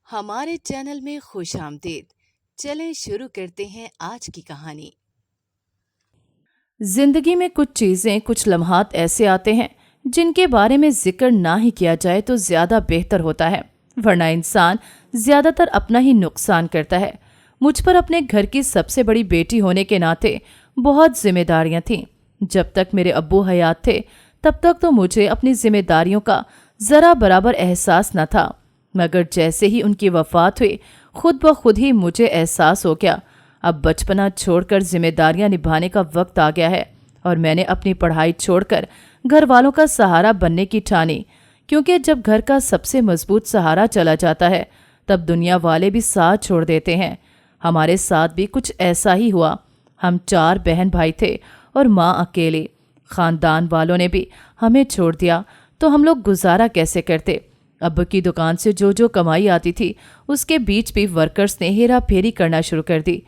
ہمارے چینل میں خوش آمدید۔ چلیں شروع کرتے ہیں آج کی کہانی۔ زندگی میں کچھ چیزیں، کچھ لمحات ایسے آتے ہیں جن کے بارے میں ذکر نہ ہی کیا جائے تو زیادہ بہتر ہوتا ہے، ورنہ انسان زیادہ تر اپنا ہی نقصان کرتا ہے۔ مجھ پر اپنے گھر کی سب سے بڑی بیٹی ہونے کے ناطے بہت ذمہ داریاں تھیں۔ جب تک میرے ابو حیات تھے تب تک تو مجھے اپنی ذمہ داریوں کا ذرا برابر احساس نہ تھا، مگر جیسے ہی ان کی وفات ہوئی خود بخود ہی مجھے احساس ہو گیا اب بچپنا چھوڑ کر ذمہ داریاں نبھانے کا وقت آ گیا ہے، اور میں نے اپنی پڑھائی چھوڑ کر گھر والوں کا سہارا بننے کی ٹھانی، کیونکہ جب گھر کا سب سے مضبوط سہارا چلا جاتا ہے تب دنیا والے بھی ساتھ چھوڑ دیتے ہیں۔ ہمارے ساتھ بھی کچھ ایسا ہی ہوا۔ ہم 4 بہن بھائی تھے اور ماں اکیلے۔ خاندان والوں نے بھی ہمیں چھوڑ دیا تو ہم لوگ گزارا کیسے کرتے؟ ابو کی دکان سے جو کمائی آتی تھی اس کے بیچ بھی ورکرز نے ہیرا پھیری کرنا شروع کر دی۔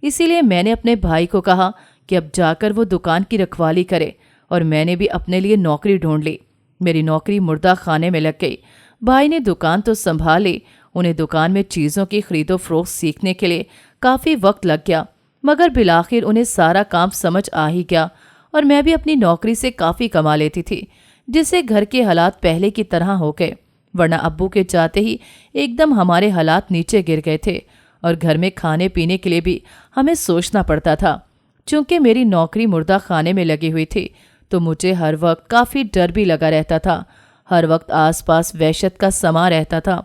اسی لیے میں نے اپنے بھائی کو کہا کہ اب جا کر وہ دکان کی رکھوالی کرے، اور میں نے بھی اپنے لیے نوکری ڈھونڈ لی۔ میری نوکری مردہ خانے میں لگ گئی۔ بھائی نے دکان تو سنبھال لی، انہیں دکان میں چیزوں کی خرید و فروخت سیکھنے کے لیے کافی وقت لگ گیا، مگر بالآخر انہیں سارا کام سمجھ آ ہی گیا، اور میں بھی اپنی نوکری سے کافی کما لیتی تھی، جس سے گھر کے حالات پہلے کی طرح ہو گئے، ورنہ ابو کے جاتے ہی ایک دم ہمارے حالات نیچے گر گئے تھے، اور گھر میں کھانے پینے کے لیے بھی ہمیں سوچنا پڑتا تھا۔ چونکہ میری نوکری مردہ خانے میں لگی ہوئی تھی تو مجھے ہر وقت کافی ڈر بھی لگا رہتا تھا۔ ہر وقت آس پاس وحشت کا سما رہتا تھا۔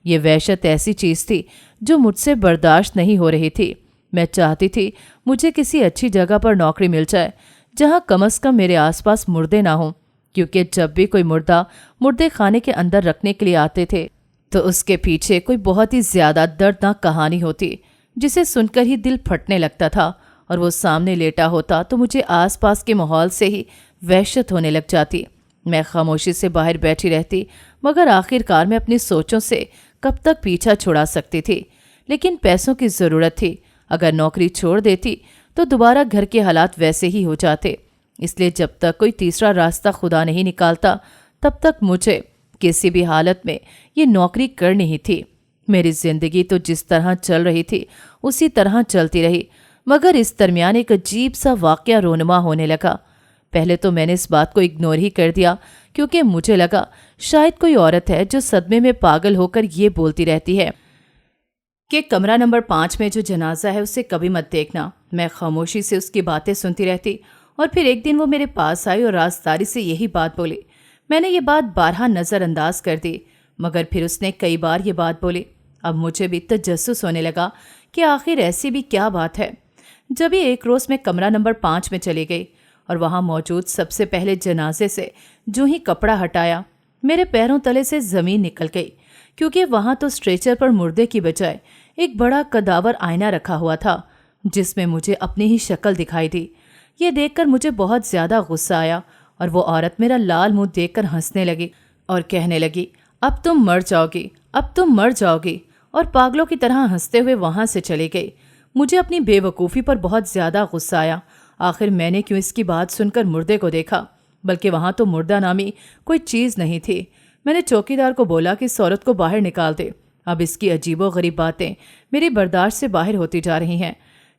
یہ وحشت ایسی چیز تھی جو مجھ سے برداشت نہیں ہو رہی تھی۔ میں چاہتی تھی مجھے کسی اچھی جگہ پر نوکری مل جائے جہاں کم از کم میرے آس پاس مردے نہ ہوں، کیونکہ جب بھی کوئی مردے خانے کے اندر رکھنے کے لیے آتے تھے تو اس کے پیچھے کوئی بہت ہی زیادہ دردناک کہانی ہوتی، جسے سن کر ہی دل پھٹنے لگتا تھا، اور وہ سامنے لیٹا ہوتا تو مجھے آس پاس کے ماحول سے ہی وحشت ہونے لگ جاتی۔ میں خاموشی سے باہر بیٹھی رہتی، مگر آخر کار میں اپنی سوچوں سے کب تک پیچھا چھڑا سکتی تھی؟ لیکن پیسوں کی ضرورت تھی۔ اگر نوکری چھوڑ دیتی تو دوبارہ گھر کے حالات ویسے ہی ہو جاتے، اس لیے جب تک کوئی تیسرا راستہ خدا نہیں نکالتا تب تک مجھے کسی بھی حالت میں یہ نوکری کرنی ہی تھی۔ میری زندگی تو جس طرح چل رہی تھی اسی طرح چلتی رہی، مگر اس درمیان ایک عجیب سا واقعہ رونما ہونے لگا۔ پہلے تو میں نے اس بات کو اگنور ہی کر دیا، کیونکہ مجھے لگا شاید کوئی عورت ہے جو صدمے میں پاگل ہو کر یہ بولتی رہتی ہے کہ کمرہ نمبر 5 میں جو جنازہ ہے اسے کبھی مت دیکھنا۔ میں خاموشی سے اس کی باتیں سنتی رہتی، اور پھر ایک دن وہ میرے پاس آئی اور رازداری سے یہی بات بولی۔ میں نے یہ بات بارہا نظر انداز کر دی، مگر پھر اس نے کئی بار یہ بات بولی۔ اب مجھے بھی تجسس ہونے لگا کہ آخر ایسی بھی کیا بات ہے۔ جب ہی ایک روز میں کمرہ نمبر 5 میں چلی گئی اور وہاں موجود سب سے پہلے جنازے سے جو ہی کپڑا ہٹایا، میرے پیروں تلے سے زمین نکل گئی، کیونکہ وہاں تو اسٹریچر پر مردے کی بجائے ایک بڑا کداور آئینہ رکھا ہوا تھا، جس میں مجھے اپنی ہی شکل دکھائی دی۔ یہ دیکھ کر مجھے بہت زیادہ غصہ آیا، اور وہ عورت میرا لال منہ دیکھ کر ہنسنے لگی اور کہنے لگی، اب تم مر جاؤ گی، اب تم مر جاؤ گی، اور پاگلوں کی طرح ہنستے ہوئے وہاں سے چلی گئی۔ مجھے اپنی بے وقوفی پر بہت زیادہ غصہ آیا۔ آخر میں نے کیوں اس کی بات سن کر مردے کو دیکھا، بلکہ وہاں تو مردہ نامی کوئی چیز نہیں تھی۔ میں نے چوکیدار کو بولا کہ اس عورت کو باہر نکال دے، اب اس کی عجیب و غریب باتیں میری برداشت سے باہر ہوتی جا رہی ہیں۔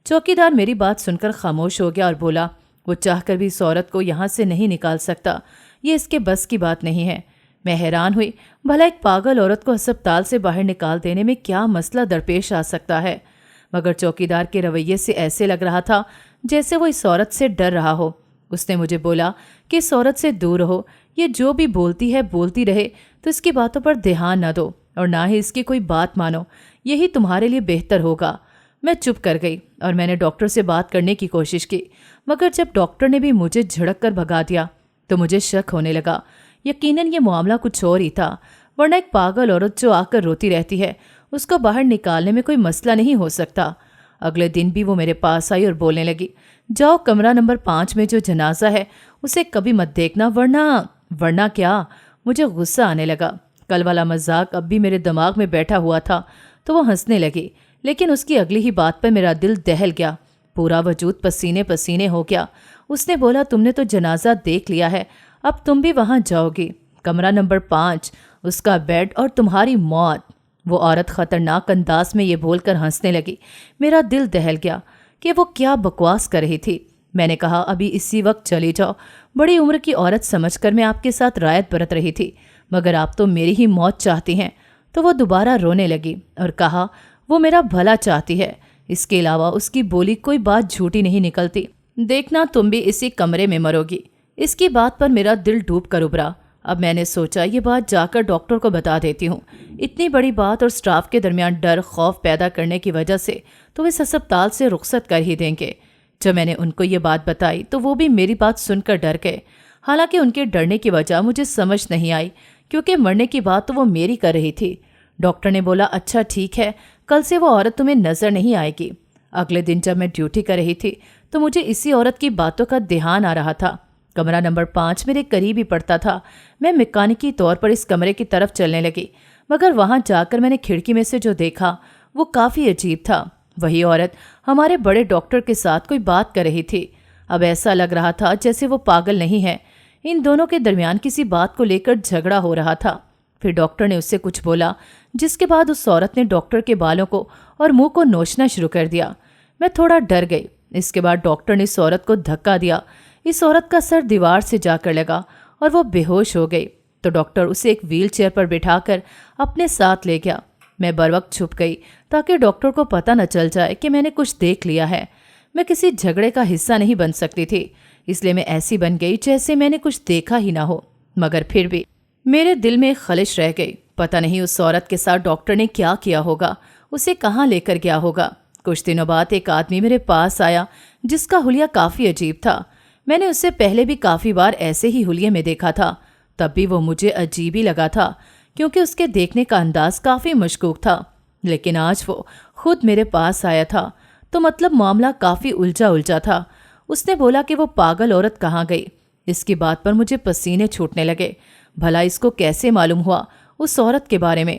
چوکیدار میری بات سن کر خاموش ہو گیا اور بولا، وہ چاہ کر بھی اس عورت کو یہاں سے نہیں نکال سکتا، یہ اس کے بس کی بات نہیں ہے۔ میں حیران ہوئی، بھلا ایک پاگل عورت کو ہسپتال سے باہر نکال دینے میں کیا مسئلہ درپیش آ سکتا ہے؟ مگر چوکیدار کے رویے سے ایسے لگ رہا تھا جیسے وہ اس عورت سے ڈر رہا ہو۔ اس نے مجھے بولا کہ اس عورت سے دور رہو، یہ جو بھی بولتی ہے بولتی رہے، تو اس کی باتوں پر دھیان نہ دو اور نہ ہی اس کی کوئی بات مانو، یہی تمہارے لیے بہتر ہوگا۔ میں چپ کر گئی اور میں نے ڈاکٹر سے بات کرنے کی کوشش کی، مگر جب ڈاکٹر نے بھی مجھے جھڑک کر بھگا دیا تو مجھے شک ہونے لگا۔ یقیناً یہ معاملہ کچھ اور ہی تھا، ورنہ ایک پاگل عورت جو آ کر روتی رہتی ہے اس کو باہر نکالنے میں کوئی مسئلہ نہیں ہو سکتا۔ اگلے دن بھی وہ میرے پاس آئی اور بولنے لگی، جاؤ کمرہ نمبر 5 میں جو جنازہ ہے اسے کبھی مت دیکھنا، ورنہ کیا؟ مجھے غصہ آنے لگا۔ کل والا مذاق اب بھی میرے دماغ میں بیٹھا ہوا تھا تو وہ ہنسنے لگی، لیکن اس کی اگلی ہی بات پر میرا دل دہل گیا، پورا وجود پسینے پسینے ہو گیا۔ اس نے بولا، تم نے تو جنازہ دیکھ لیا ہے، اب تم بھی وہاں جاؤ گی، کمرہ نمبر 5، اس کا بیڈ اور تمہاری موت۔ وہ عورت خطرناک انداز میں یہ بول کر ہنسنے لگی۔ میرا دل دہل گیا کہ وہ کیا بکواس کر رہی تھی۔ میں نے کہا ابھی اسی وقت چلی جاؤ، بڑی عمر کی عورت سمجھ کر میں آپ کے ساتھ رعایت برت رہی تھی، مگر آپ تو میری ہی موت چاہتی ہیں۔ تو وہ دوبارہ رونے لگی اور کہا وہ میرا بھلا چاہتی ہے، اس کے علاوہ اس کی بولی کوئی بات جھوٹی نہیں نکلتی۔ دیکھنا تم بھی اسی کمرے میں مرو گی۔ اس کی بات پر میرا دل ڈوب کر ابھرا۔ اب میں نے سوچا یہ بات جا کر ڈاکٹر کو بتا دیتی ہوں۔ اتنی بڑی بات اور سٹاف کے درمیان ڈر خوف پیدا کرنے کی وجہ سے تو وہ اس ہسپتال سے رخصت کر ہی دیں گے۔ جب میں نے ان کو یہ بات بتائی تو وہ بھی میری بات سن کر ڈر گئے، حالانکہ ان کے ڈرنے کی وجہ مجھے سمجھ نہیں آئی، کیونکہ مرنے کی بات تو وہ میری کر رہی تھی۔ ڈاکٹر نے بولا اچھا ٹھیک ہے، کل سے وہ عورت تمہیں نظر نہیں آئے گی۔ اگلے دن جب میں ڈیوٹی کر رہی تھی تو مجھے اسی عورت کی باتوں کا دھیان آ رہا تھا۔ کمرہ نمبر 5 میرے قریب ہی پڑتا تھا۔ میں میکانکی طور پر اس کمرے کی طرف چلنے لگی، مگر وہاں جا کر میں نے کھڑکی میں سے جو دیکھا وہ کافی عجیب تھا۔ وہی عورت ہمارے بڑے ڈاکٹر کے ساتھ کوئی بات کر رہی تھی۔ اب ایسا لگ رہا تھا جیسے وہ پاگل نہیں ہے، ان دونوں کے درمیان کسی بات کو لے کر جھگڑا ہو رہا تھا۔ پھر ڈاکٹر نے اس سے کچھ بولا، جس کے بعد اس عورت نے ڈاکٹر کے بالوں کو اور منہ کو نوچنا شروع کر دیا۔ میں تھوڑا ڈر گئی۔ اس کے بعد ڈاکٹر نے اس عورت کو دھکا دیا۔ اس عورت کا سر دیوار سے جا کر لگا اور وہ بے ہوش ہو گئی۔ تو ڈاکٹر اسے ایک ویل چیئر پر بٹھا کر اپنے ساتھ لے گیا۔ میں بروقت چھپ گئی تاکہ ڈاکٹر کو پتہ نہ چل جائے کہ میں نے کچھ دیکھ لیا ہے۔ میں کسی جھگڑے کا حصہ نہیں بن سکتی تھی، اس لیے میں ایسی بن گئی جیسے میں نے کچھ دیکھا ہی نہ ہو، مگر پھر بھی میرے دل میں ایک خلش رہ گئی۔ پتہ نہیں اس عورت کے ساتھ ڈاکٹر نے کیا کیا ہوگا، اسے کہاں لے کر گیا ہوگا۔ کچھ دنوں بعد ایک آدمی میرے پاس آیا جس کا حلیہ کافی عجیب تھا۔ میں نے اسے پہلے بھی کافی بار ایسے ہی حلیے میں دیکھا تھا، تب بھی وہ مجھے عجیب ہی لگا تھا، کیونکہ اس کے دیکھنے کا انداز کافی مشکوک تھا۔ لیکن آج وہ خود میرے پاس آیا تھا تو مطلب معاملہ کافی الجھا تھا۔ اس نے بولا کہ وہ پاگل عورت کہاں گئی۔ اس کی بات پر مجھے پسینے چھوٹنے لگے۔ بھلا اس کو کیسے معلوم ہوا اس عورت کے بارے میں؟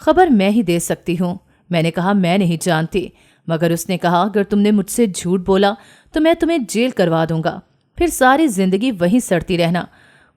خبر میں ہی دے سکتی ہوں۔ میں نے کہا میں نہیں جانتی، مگر اس نے کہا اگر تم نے مجھ سے جھوٹ بولا تو میں تمہیں جیل کروا دوں گا، پھر ساری زندگی وہیں سڑتی رہنا۔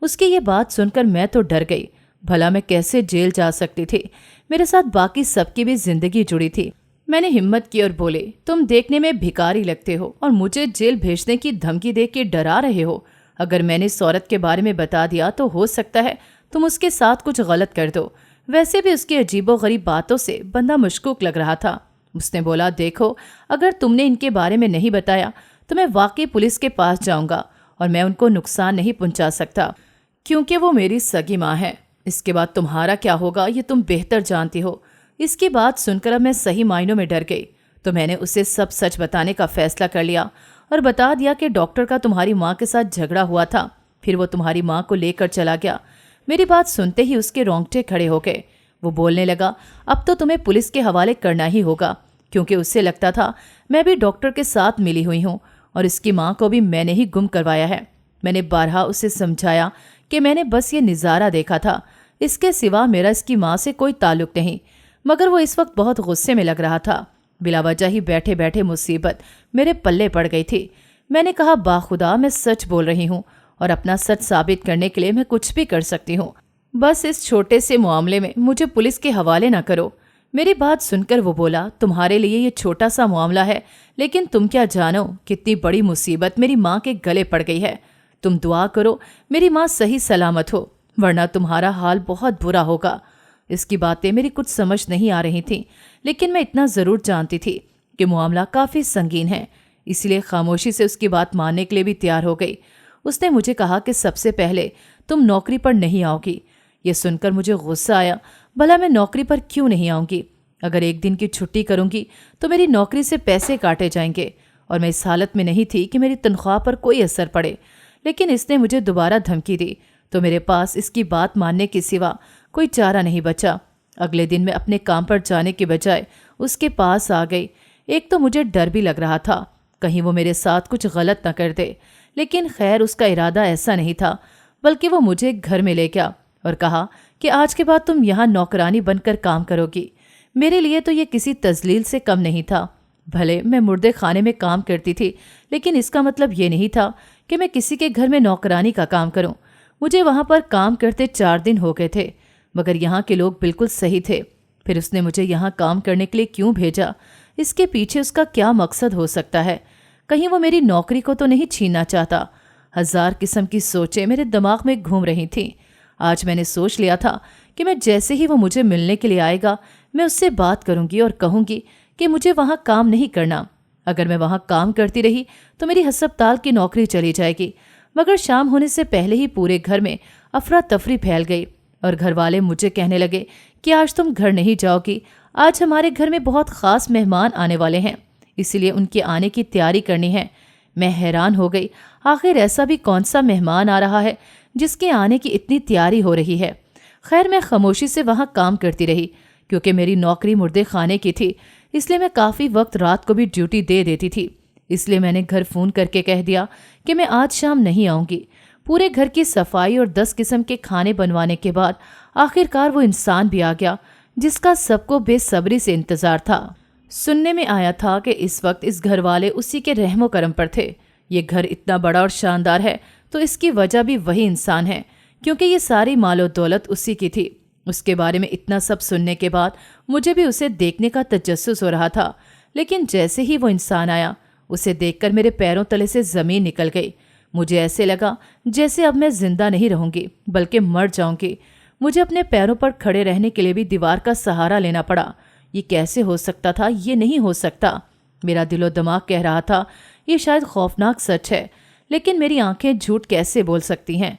اس کی یہ بات سن کر میں تو ڈر گئی۔ بھلا میں کیسے جیل جا سکتی تھی؟ میرے ساتھ باقی سب کی بھی زندگی جڑی تھی۔ میں نے ہمت کی اور بولے تم دیکھنے میں بھکاری لگتے ہو اور مجھے جیل بھیجنے کی دھمکی دے کے ڈرا رہے ہو۔ اگر میں نے اس عورت کے بارے میں بتا دیا تو ہو سکتا ہے تم اس کے ساتھ کچھ غلط کر دو۔ ویسے بھی اس کی عجیب و غریب باتوں سے بندہ مشکوک لگ رہا تھا۔ اس نے بولا دیکھو اگر تم نے ان کے بارے میں نہیں بتایا تو میں واقعی پولیس کے پاس جاؤں گا اور میں ان کو نقصان نہیں پہنچا سکتا، کیونکہ وہ میری سگی ماں ہے۔ اس کے بعد تمہارا کیا ہوگا یہ تم بہتر جانتی ہو۔ اس کی بات سن کر اب میں صحیح معنوں میں ڈر گئی، تو میں نے اسے سب سچ بتانے کا فیصلہ کر لیا اور بتا دیا کہ ڈاکٹر کا تمہاری ماں کے ساتھ جھگڑا ہوا تھا، پھر وہ تمہاری ماں کو لے کر چلا گیا۔ میری بات سنتے ہی اس کے رونگٹے کھڑے ہو گئے۔ وہ بولنے لگا اب تو تمہیں پولیس کے حوالے کرنا ہی ہوگا، کیونکہ اس سے لگتا تھا میں بھی ڈاکٹر کے ساتھ ملی ہوئی ہوں اور اس کی ماں کو بھی میں نے ہی گم کروایا ہے۔ میں نے بارہا اسے سمجھایا کہ میں نے بس یہ نظارہ دیکھا تھا، اس کے سوا میرا اس کی ماں سے کوئی تعلق نہیں، مگر وہ اس وقت بہت غصے میں لگ رہا تھا۔ بلا وجہ ہی بیٹھے بیٹھے مصیبت میرے پلے پڑ گئی تھی۔ میں نے کہا باخدا میں سچ بول رہی ہوں اور اپنا سچ ثابت کرنے کے لیے میں کچھ بھی کر سکتی ہوں، بس اس چھوٹے سے معاملے میں مجھے پولیس کے حوالے نہ کرو۔ میری بات سن کر وہ بولا تمہارے لیے یہ چھوٹا سا معاملہ ہے، لیکن تم کیا جانو کتنی بڑی مصیبت میری ماں کے گلے پڑ گئی ہے۔ تم دعا کرو میری ماں صحیح سلامت ہو، ورنہ تمہارا حال بہت برا ہوگا۔ اس کی باتیں میری کچھ سمجھ نہیں آ رہی تھیں، لیکن میں اتنا ضرور جانتی تھی کہ معاملہ کافی سنگین ہے، اس لیے خاموشی سے اس کی بات ماننے کے لیے بھی تیار ہو گئی۔ اس نے مجھے کہا کہ سب سے پہلے تم نوکری پر نہیں آؤ گی۔ یہ سن کر مجھے غصہ آیا، بھلا میں نوکری پر کیوں نہیں آؤں گی؟ اگر ایک دن کی چھٹی کروں گی تو میری نوکری سے پیسے کاٹے جائیں گے، اور میں اس حالت میں نہیں تھی کہ میری تنخواہ پر کوئی اثر پڑے۔ لیکن اس نے مجھے دوبارہ دھمکی دی تو میرے پاس اس کی بات ماننے کے سوا کوئی چارہ نہیں بچا۔ اگلے دن میں اپنے کام پر جانے کے بجائے اس کے پاس آ گئی۔ ایک تو مجھے ڈر بھی لگ رہا تھا کہیں وہ میرے ساتھ کچھ غلط نہ کر دے، لیکن خیر اس کا ارادہ ایسا نہیں تھا، بلکہ وہ مجھے گھر میں لے گیا اور کہا کہ آج کے بعد تم یہاں نوکرانی بن کر کام کرو گی۔ میرے لیے تو یہ کسی تذلیل سے کم نہیں تھا۔ بھلے میں مردے خانے میں کام کرتی تھی، لیکن اس کا مطلب یہ نہیں تھا کہ میں کسی کے گھر میں نوکرانی کا کام کروں۔ مجھے وہاں پر کام کرتے 4 دن ہو گئے تھے، مگر یہاں کے لوگ بالکل صحیح تھے۔ پھر اس نے مجھے یہاں کام کرنے کے لیے کیوں بھیجا؟ اس کے پیچھے اس کا کیا مقصد ہو سکتا ہے؟ کہیں وہ میری نوکری کو تو نہیں چھیننا چاہتا؟ ہزار قسم کی سوچیں میرے دماغ میں گھوم رہی تھیں۔ آج میں نے سوچ لیا تھا کہ میں جیسے ہی وہ مجھے ملنے کے لیے آئے گا میں اس سے بات کروں گی اور کہوں گی کہ مجھے وہاں کام نہیں کرنا۔ اگر میں وہاں کام کرتی رہی تو میری ہسپتال کی نوکری چلی جائے گی۔ مگر شام ہونے سے پہلے ہی پورے گھر میں افراتفری پھیل گئی اور گھر والے مجھے کہنے لگے کہ آج تم گھر نہیں جاؤ گی، آج ہمارے گھر میں بہت خاص مہمان آنے والے ہیں، اسی لیے ان کے آنے کی تیاری کرنی ہے۔ میں حیران ہو گئی، آخر ایسا بھی کون سا مہمان آ رہا ہے جس کے آنے کی اتنی تیاری ہو رہی ہے؟ خیر میں خاموشی سے وہاں کام کرتی رہی، کیونکہ میری نوکری مردے خانے کی تھی، اس لیے میں کافی وقت رات کو بھی ڈیوٹی دے دیتی تھی۔ اس لیے میں نے گھر فون کر کے کہہ دیا کہ میں آج شام نہیں آؤں گی۔ پورے گھر کی صفائی اور 10 قسم کے کھانے بنوانے کے بعد آخر کار وہ انسان بھی آ گیا جس کا سب کو بے صبری سے انتظار تھا۔ سننے میں آیا تھا کہ اس وقت اس گھر والے اسی کے رحم و کرم پر تھے۔ یہ گھر اتنا بڑا اور شاندار ہے تو اس کی وجہ بھی وہی انسان ہے، کیونکہ یہ ساری مال و دولت اسی کی تھی۔ اس کے بارے میں اتنا سب سننے کے بعد مجھے بھی اسے دیکھنے کا تجسس ہو رہا تھا، لیکن جیسے ہی وہ انسان آیا اسے دیکھ کر میرے پیروں تلے سے زمین نکل گئی۔ مجھے ایسے لگا جیسے اب میں زندہ نہیں رہوں گی بلکہ مر جاؤں گی۔ مجھے اپنے پیروں پر کھڑے رہنے کے لیے بھی دیوار کا سہارا لینا پڑا۔ یہ کیسے ہو سکتا تھا؟ یہ نہیں ہو سکتا۔ میرا دل و دماغ کہہ رہا تھا یہ شاید خوفناک سچ ہے، لیکن میری آنکھیں جھوٹ کیسے بول سکتی ہیں؟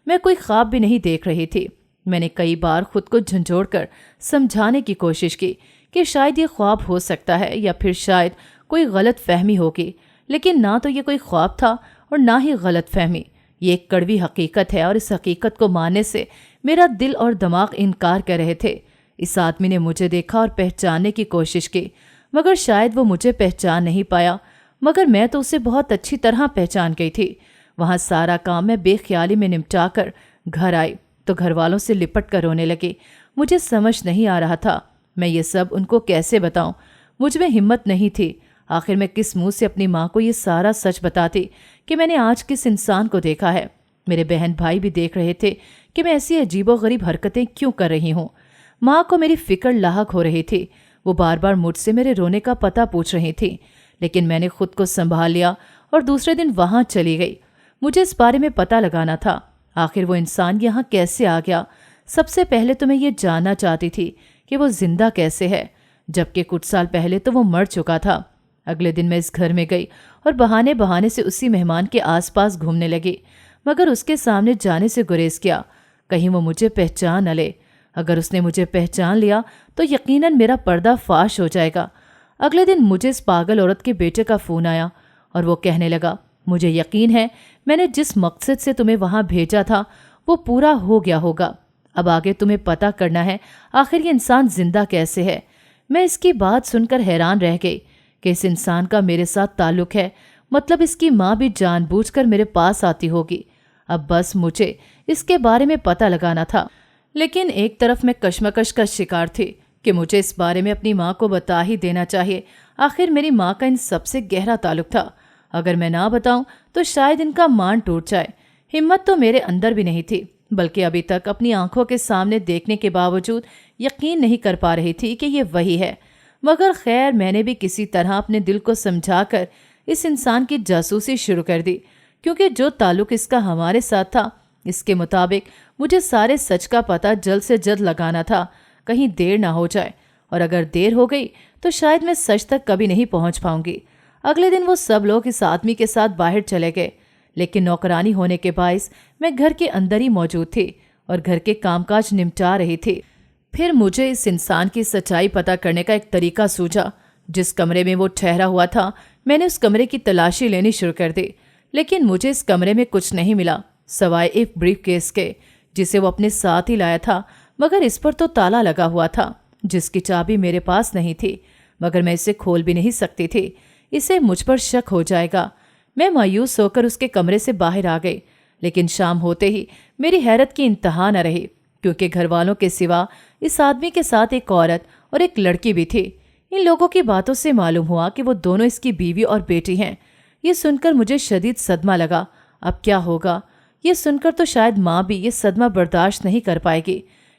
میں کوئی خواب بھی نہیں دیکھ رہی تھی۔ میں نے کئی بار خود کو جھنجھوڑ کر سمجھانے کی کوشش کی کہ شاید یہ خواب ہو سکتا ہے یا پھر شاید کوئی غلط فہمی ہوگی، لیکن نہ تو یہ کوئی خواب تھا اور نہ ہی غلط فہمی۔ یہ ایک کڑوی حقیقت ہے اور اس حقیقت کو ماننے سے میرا دل اور دماغ انکار کر رہے تھے۔ اس آدمی نے مجھے دیکھا اور پہچاننے کی کوشش کی، مگر شاید وہ مجھے پہچان نہیں پایا، مگر میں تو اسے بہت اچھی طرح پہچان گئی تھی۔ وہاں سارا کام میں بے خیالی میں نمٹا کر گھر آئی تو گھر والوں سے لپٹ کر رونے لگی۔ مجھے سمجھ نہیں آ رہا تھا میں یہ سب ان کو کیسے بتاؤں۔ مجھ میں ہمت نہیں تھی۔ آخر میں کس منہ سے اپنی ماں کو یہ سارا سچ بتاتی کہ میں نے آج کس انسان کو دیکھا ہے۔ میرے بہن بھائی بھی دیکھ رہے تھے کہ میں ایسی عجیب و غریب حرکتیں کیوں کر رہی ہوں۔ ماں کو میری فکر لاحق ہو رہی تھی۔ وہ بار بار مجھ سے میرے رونے کا پتہ پوچھ رہی تھی، لیکن میں نے خود کو سنبھال لیا اور دوسرے دن وہاں چلی گئی۔ مجھے اس بارے میں پتہ لگانا تھا آخر وہ انسان یہاں کیسے آ گیا۔ سب سے پہلے تو میں یہ جاننا چاہتی تھی کہ وہ زندہ کیسے ہے، جبکہ کچھ سال پہلے تو وہ مر چکا تھا۔ اگلے دن میں اس گھر میں گئی اور بہانے بہانے سے اسی مہمان کے آس پاس گھومنے لگی، مگر اس کے سامنے جانے سے گریز کیا، کہیں وہ مجھے پہچان نہ لے۔ اگر اس نے مجھے پہچان لیا تو یقیناً میرا پردہ فاش ہو جائے گا۔ اگلے دن مجھے اس پاگل عورت کے بیٹے کا فون آیا اور وہ کہنے لگا مجھے یقین ہے میں نے جس مقصد سے تمہیں وہاں بھیجا تھا وہ پورا ہو گیا ہوگا۔ اب آگے تمہیں پتہ کرنا ہے آخر یہ انسان زندہ کیسے ہے۔ میں اس کی بات سن کر حیران رہ گئی کہ اس انسان کا میرے ساتھ تعلق ہے، مطلب اس کی ماں بھی جان بوجھ کر میرے پاس آتی ہوگی۔ اب بس مجھے اس کے بارے میں پتہ لگانا تھا، لیکن ایک طرف میں کشمکش کا شکار تھی کہ مجھے اس بارے میں اپنی ماں کو بتا ہی دینا چاہیے۔ آخر میری ماں کا ان سب سے گہرا تعلق تھا، اگر میں نہ بتاؤں تو شاید ان کا مان ٹوٹ جائے۔ ہمت تو میرے اندر بھی نہیں تھی، بلکہ ابھی تک اپنی آنکھوں کے سامنے دیکھنے کے باوجود یقین نہیں کر پا رہی تھی کہ یہ وہی ہے۔ مگر خیر میں نے بھی کسی طرح اپنے دل کو سمجھا کر اس انسان کی جاسوسی شروع کر دی، کیونکہ جو تعلق اس کا ہمارے ساتھ تھا اس کے مطابق مجھے سارے سچ کا پتہ جلد سے جلد لگانا تھا، کہیں دیر نہ ہو جائے، اور اگر دیر ہو گئی تو شاید میں سچ تک کبھی نہیں پہنچ پاؤں گی۔ اگلے دن وہ سب لوگ اس آدمی کے ساتھ باہر چلے گئے، لیکن نوکرانی ہونے کے باعث میں گھر کے اندر ہی موجود تھی اور گھر کے کام کاج نمٹا رہی تھی۔ پھر مجھے اس انسان کی سچائی پتہ کرنے کا ایک طریقہ سوجا۔ جس کمرے میں وہ ٹھہرا ہوا تھا میں نے اس کمرے کی تلاشی لینی شروع کر دی، لیکن مجھے اس کمرے میں کچھ نہیں ملا سوائے ایک بریف کیس کے جسے وہ اپنے ساتھ ہی لایا تھا، مگر اس پر تو تالا لگا ہوا تھا جس کی چابی میرے پاس نہیں تھی، مگر میں اسے کھول بھی نہیں سکتی تھی، اسے مجھ پر شک ہو جائے گا۔ میں مایوس ہو کر اس کے کمرے سے باہر آ گئی، لیکن شام ہوتے ہی میری حیرت کی انتہا نہ رہی، کیونکہ گھر والوں کے سوا اس آدمی کے ساتھ ایک عورت اور ایک لڑکی بھی تھی۔ ان لوگوں کی باتوں سے معلوم ہوا کہ وہ دونوں اس کی بیوی اور بیٹی ہیں۔ یہ سن کر مجھے شدید صدمہ لگا۔ اب کیا ہوگا؟ یہ سن کر تو شاید ماں بھی یہ صدمہ برداشت نہیں کر پائے گی۔